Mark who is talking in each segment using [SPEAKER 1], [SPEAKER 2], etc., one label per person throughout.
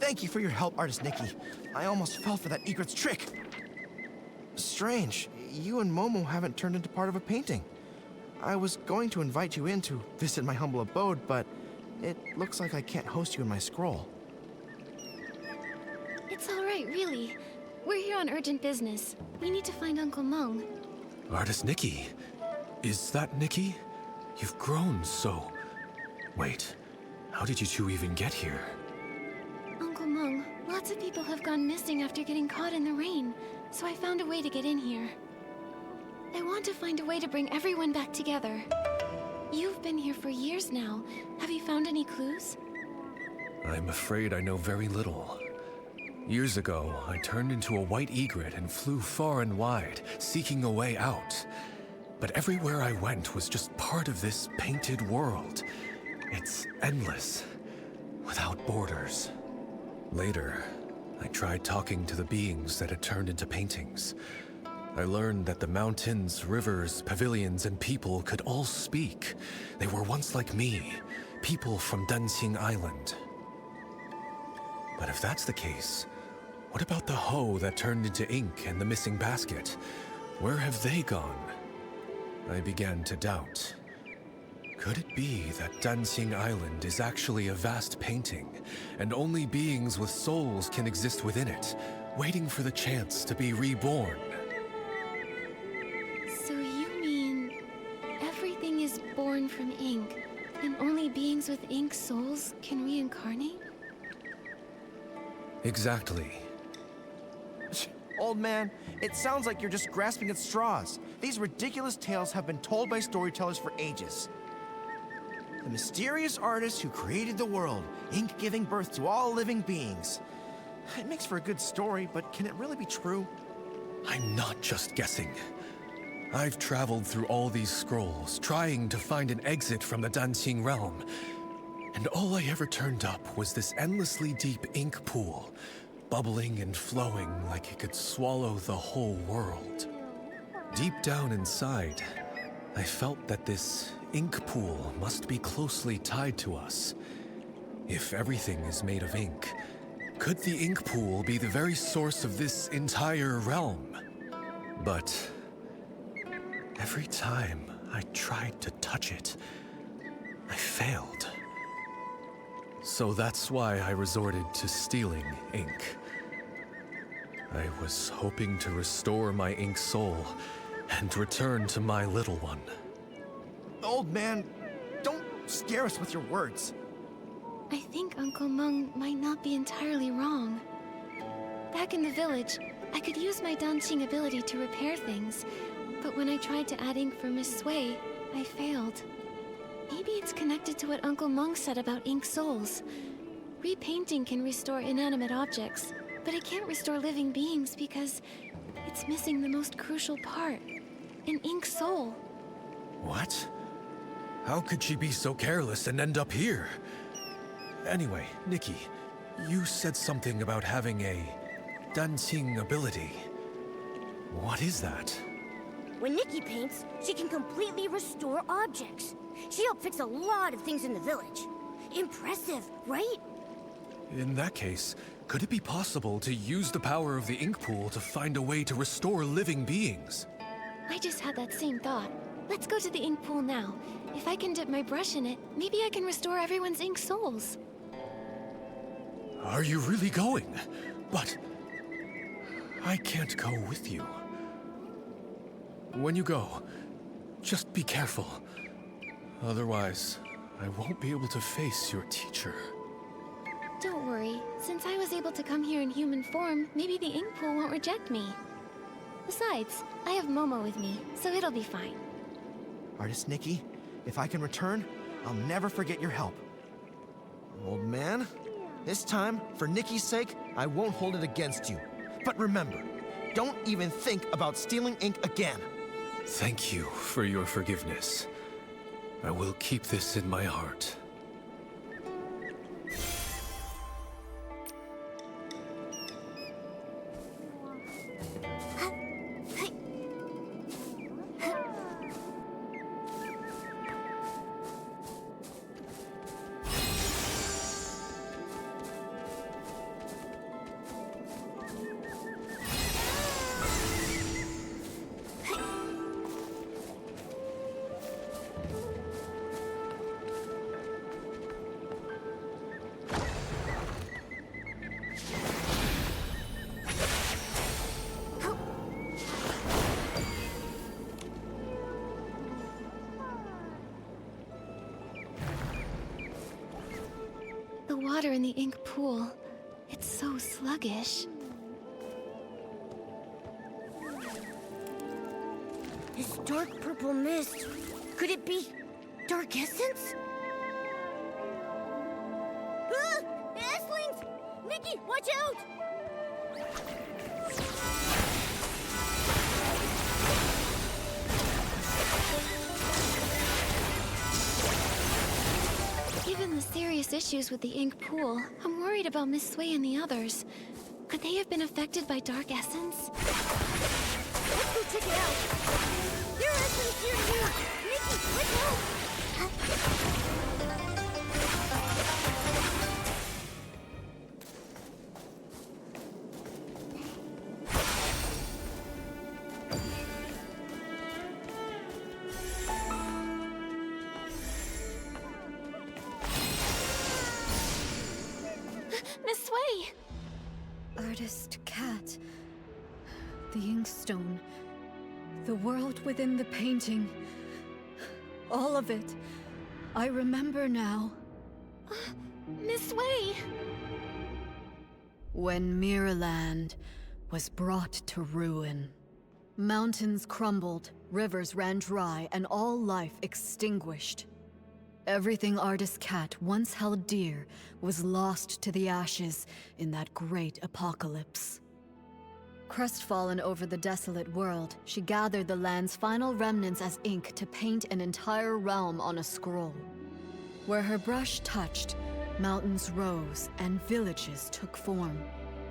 [SPEAKER 1] Thank you for your help, Artist Nikki. I almost fell for that egret's trick. Strange, you and Momo haven't turned into part of a painting. I was going to invite you in to visit my humble abode, but it looks like I can't host you in my scroll.
[SPEAKER 2] It's all right, really. We're here on urgent business. We need to find Uncle Mung.
[SPEAKER 3] Artist Nikki? Is that Nikki? You've grown so... Wait, how did you two even get here?
[SPEAKER 2] Uncle Mung, lots of people have gone missing after getting caught in the rain, so I found a way to get in here. I want to find a way to bring everyone back together. You've been here for years now. Have you found any clues?
[SPEAKER 3] I'm afraid I know very little. Years ago, I turned into a white egret and flew far and wide, seeking a way out. But everywhere I went was just part of this painted world. It's endless, without borders. Later, I tried talking to the beings that had turned into paintings. I learned that the mountains, rivers, pavilions, and people could all speak. They were once like me, people from Dancing Island. But if that's the case, what about the hoe that turned into ink and the missing basket? Where have they gone? I began to doubt. Could it be that Dancing Island is actually a vast painting, and only beings with souls can exist within it, waiting for the chance to be reborn?
[SPEAKER 2] So you mean everything is born from ink, and only beings with ink souls can reincarnate?
[SPEAKER 3] Exactly.
[SPEAKER 1] Old man, it sounds like you're just grasping at straws. These ridiculous tales have been told by storytellers for ages. The mysterious artist who created the world, ink giving birth to all living beings. It makes for a good story, but can it really be true?
[SPEAKER 3] I'm not just guessing. I've traveled through all these scrolls, trying to find an exit from the Dancing realm. And all I ever turned up was this endlessly deep ink pool, bubbling and flowing like it could swallow the whole world. Deep down inside, I felt that this ink pool must be closely tied to us. If everything is made of ink, could the ink pool be the very source of this entire realm? But every time I tried to touch it, I failed. So that's why I resorted to stealing ink. I was hoping to restore my ink soul and return to my little one.
[SPEAKER 1] Old man, don't scare us with your words.
[SPEAKER 2] I think Uncle Mung might not be entirely wrong. Back in the village, I could use my dancing ability to repair things, but when I tried to add ink for Miss Sway, I failed. Maybe it's connected to what Uncle Mung said about ink souls. Repainting can restore inanimate objects, but it can't restore living beings because it's missing the most crucial part, an ink soul.
[SPEAKER 3] What? How could she be so careless and end up here? Anyway, Nikki, you said something about having a dancing ability. What is that?
[SPEAKER 4] When Nikki paints, she can completely restore objects. She helped fix a lot of things in the village. Impressive, right?
[SPEAKER 3] In that case, could it be possible to use the power of the ink pool to find a way to restore living beings?
[SPEAKER 2] I just had that same thought. Let's go to the ink pool now. If I can dip my brush in it, maybe I can restore everyone's ink souls.
[SPEAKER 3] Are you really going? But I can't go with you. When you go, just be careful. Otherwise, I won't be able to face your teacher.
[SPEAKER 2] Don't worry. Since I was able to come here in human form, maybe the ink pool won't reject me. Besides, I have Momo with me, so it'll be fine.
[SPEAKER 1] Artist Nikki, if I can return, I'll never forget your help. Old man, this time, for Nikki's sake, I won't hold it against you. But remember, don't even think about stealing ink again.
[SPEAKER 3] Thank you for your forgiveness. I will keep this in my heart.
[SPEAKER 2] water in the ink pool. It's so sluggish.
[SPEAKER 4] This dark purple mist. Could it be dark essence? Ah! Esslings! Nikki, watch out!
[SPEAKER 2] Given the serious issues with the ink pool, I'm worried about Miss Sway and the others. Could they have been affected by dark essence?
[SPEAKER 4] Let's go check it out. There are essence here too. Nikki, let's go.
[SPEAKER 2] Miss Sway!
[SPEAKER 5] Artist Cat. The inkstone. The world within the painting. All of it. I remember now.
[SPEAKER 2] Miss Sway!
[SPEAKER 5] When Miraland was brought to ruin, mountains crumbled, rivers ran dry, and all life extinguished. Everything Artist Cat once held dear was lost to the ashes in that great apocalypse. Crestfallen over the desolate world, she gathered the land's final remnants as ink to paint an entire realm on a scroll. Where her brush touched, mountains rose and villages took form.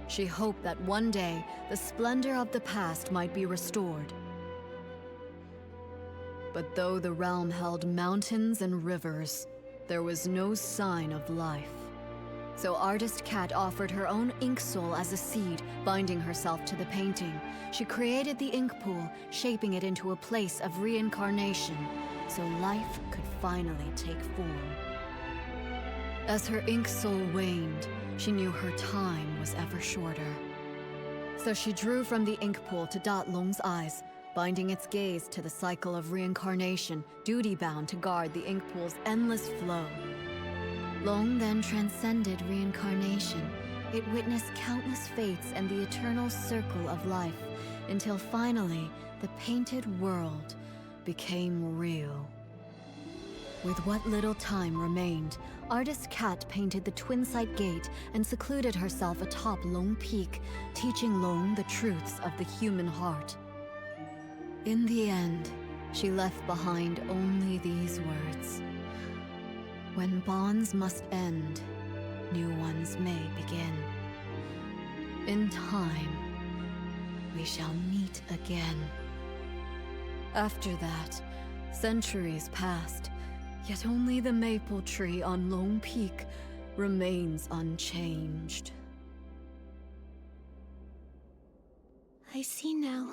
[SPEAKER 5] She hoped that one day, the splendor of the past might be restored. But though the realm held mountains and rivers, there was no sign of life. So Artist Cat offered her own ink soul as a seed, binding herself to the painting. She created the ink pool, shaping it into a place of reincarnation, so life could finally take form. As her ink soul waned, she knew her time was ever shorter. So she drew from the ink pool to dot Long's eyes, binding its gaze to the cycle of reincarnation, duty-bound to guard the ink pool's endless flow. Long then transcended reincarnation. It witnessed countless fates and the eternal circle of life, until finally, the painted world became real. With what little time remained, Artist Cat painted the Twin-Sight Gate and secluded herself atop Long Peak, teaching Long the truths of the human heart. In the end, she left behind only these words. When bonds must end, new ones may begin. In time, we shall meet again. After that, centuries passed, yet only the maple tree on Long Peak remains unchanged.
[SPEAKER 2] I see now.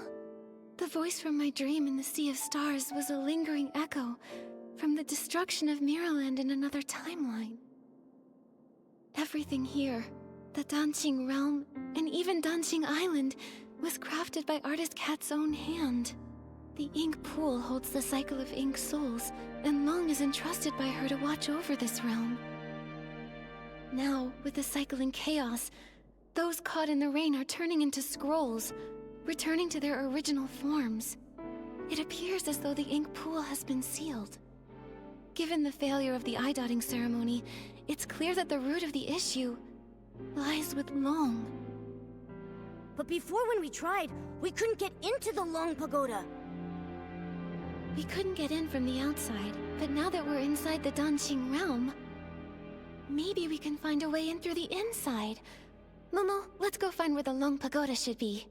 [SPEAKER 2] The voice from my dream in the Sea of Stars was a lingering echo from the destruction of Miraland in another timeline. Everything here, the Danqing realm, and even Danqing Island, was crafted by Artist Cat's own hand. The ink pool holds the cycle of ink souls, and Long is entrusted by her to watch over this realm. Now, with the cycle in chaos, those caught in the rain are turning into scrolls, returning to their original forms. It appears as though the ink pool has been sealed. Given the failure of the eye-dotting ceremony, it's clear that the root of the issue lies with Long.
[SPEAKER 4] But before when we tried, we couldn't get into the Long Pagoda.
[SPEAKER 2] We couldn't get in from the outside, but now that we're inside the Danqing realm, maybe we can find a way in through the inside. Momo, let's go find where the Long Pagoda should be.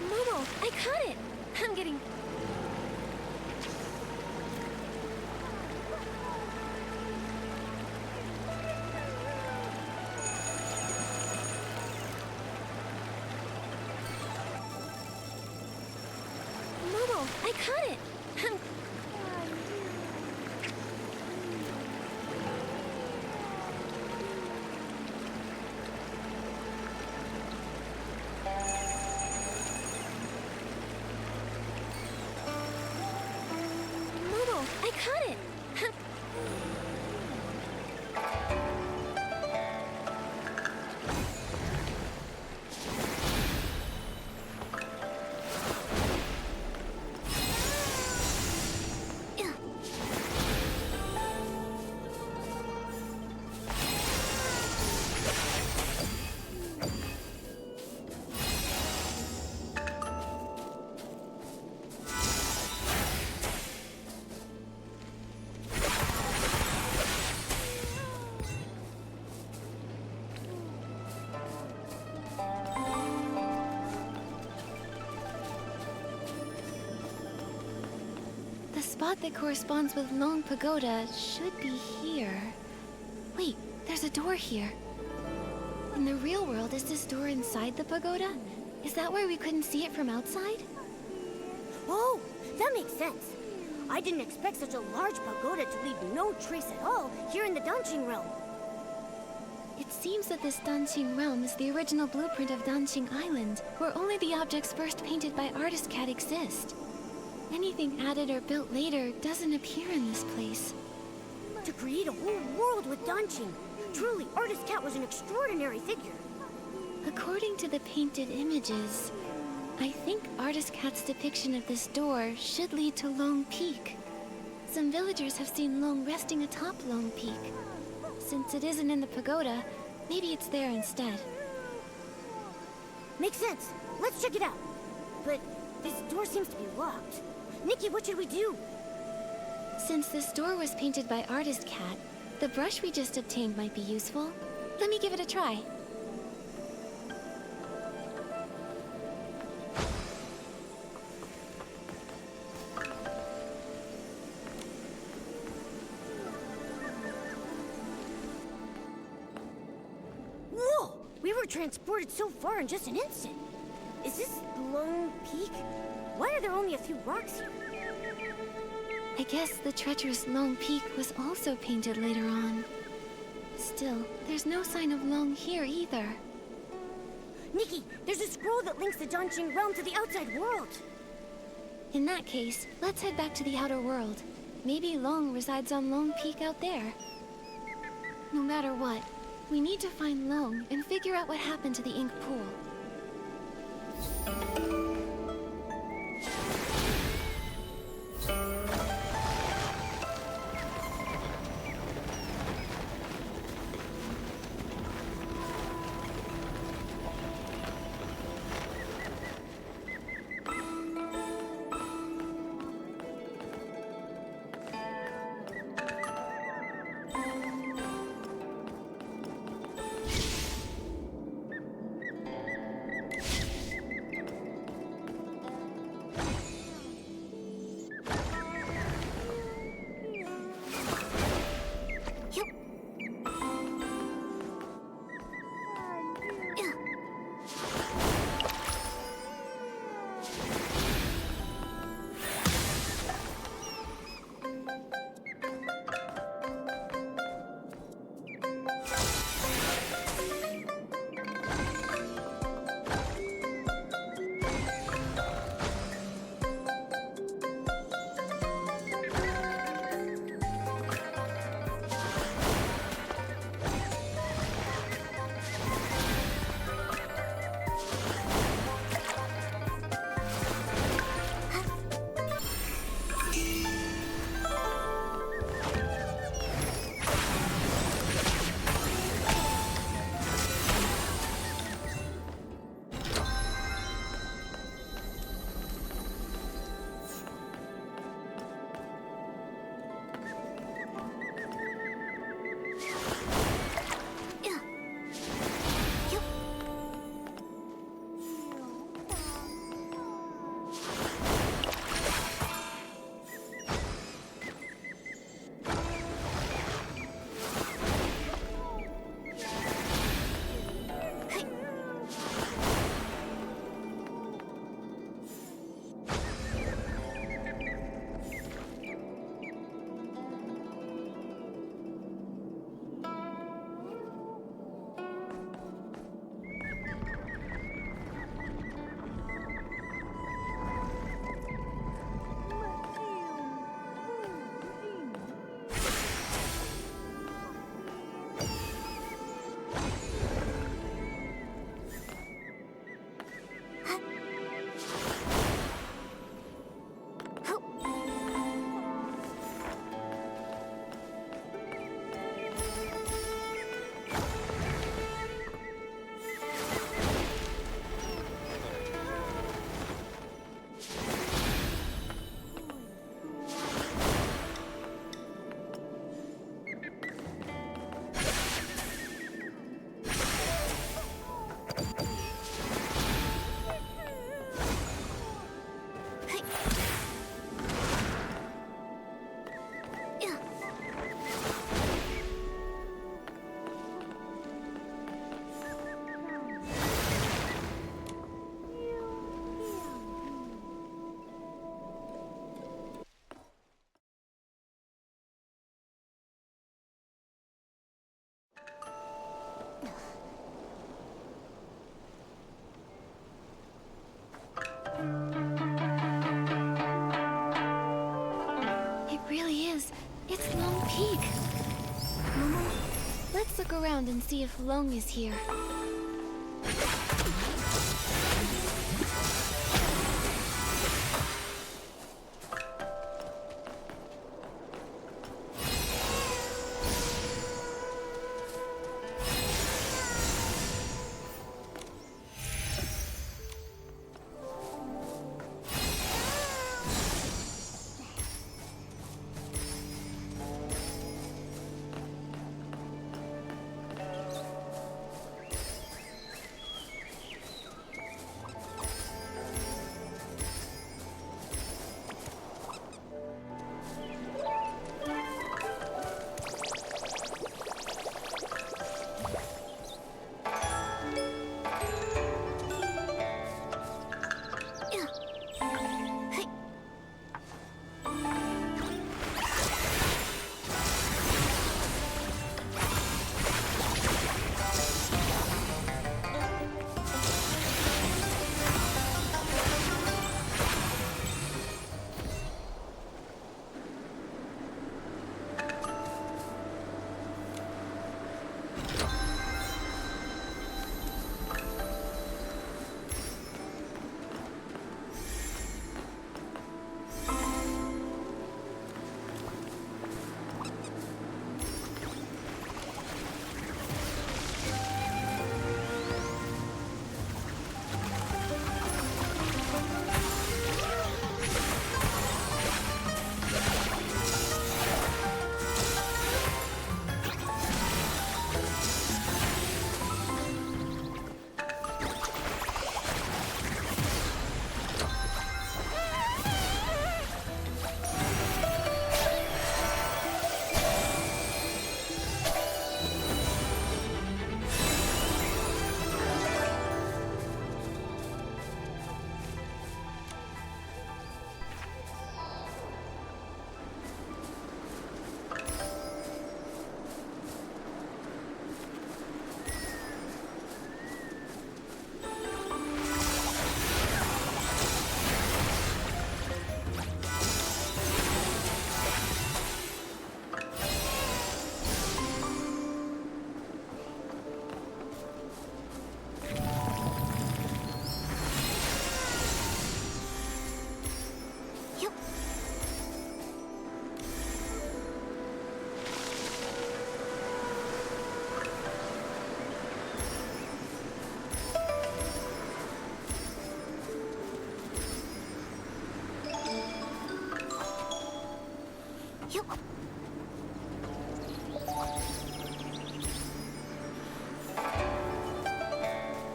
[SPEAKER 2] Momo, I caught it! I'm getting... Momo, I caught it! I'm... Momo, I caught it! The spot that corresponds with Long Pagoda should be here. Wait, there's a door here. In the real world, is this door inside the pagoda? Is that why we couldn't see it from outside?
[SPEAKER 4] Oh, that makes sense. I didn't expect such a large pagoda to leave no trace at all here in the Danqing realm.
[SPEAKER 2] It seems that this Danqing realm is the original blueprint of Danqing Island, where only the objects first painted by Artist Cat exist. Anything added or built later doesn't appear in this place.
[SPEAKER 4] To create a whole world with Danqing, truly, Artist Cat was an extraordinary figure.
[SPEAKER 2] According to the painted images, I think Artist Cat's depiction of this door should lead to Long Peak. Some villagers have seen Long resting atop Long Peak. Since it isn't in the pagoda, maybe it's there instead.
[SPEAKER 4] Makes sense. Let's check it out. But this door seems to be locked. Nikki, what should we do?
[SPEAKER 2] Since this door was painted by Artist Cat, the brush we just obtained might be useful. Let me give it a try.
[SPEAKER 4] Whoa! We were transported so far in just an instant. Is this Lone Peak? Why are there only a few rocks here?
[SPEAKER 2] I guess the treacherous Long Peak was also painted later on. Still, there's no sign of Long here either.
[SPEAKER 4] Nikki, there's a scroll that links the Danqing realm to the outside world.
[SPEAKER 2] In that case, let's head back to the outer world. Maybe Long resides on Long Peak out there. No matter what, we need to find Long and figure out what happened to the ink pool. see if Long is here.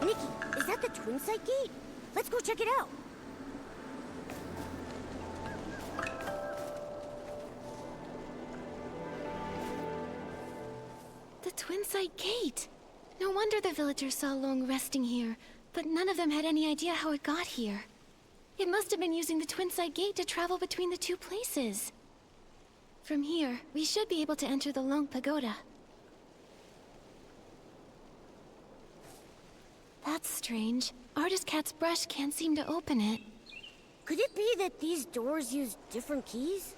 [SPEAKER 4] Nikki, is that the Twin Sight Gate? Let's go check it out.
[SPEAKER 2] The Twin Sight Gate! No wonder the villagers saw Long resting here, but none of them had any idea how it got here. It must have been using the Twin Sight Gate to travel between the two places. From here, we should be able to enter the Long Pagoda. That's strange. Artist Cat's brush can't seem to open it.
[SPEAKER 4] Could it be that these doors use different keys?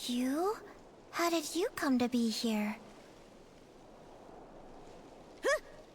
[SPEAKER 6] You? How did you come to be here?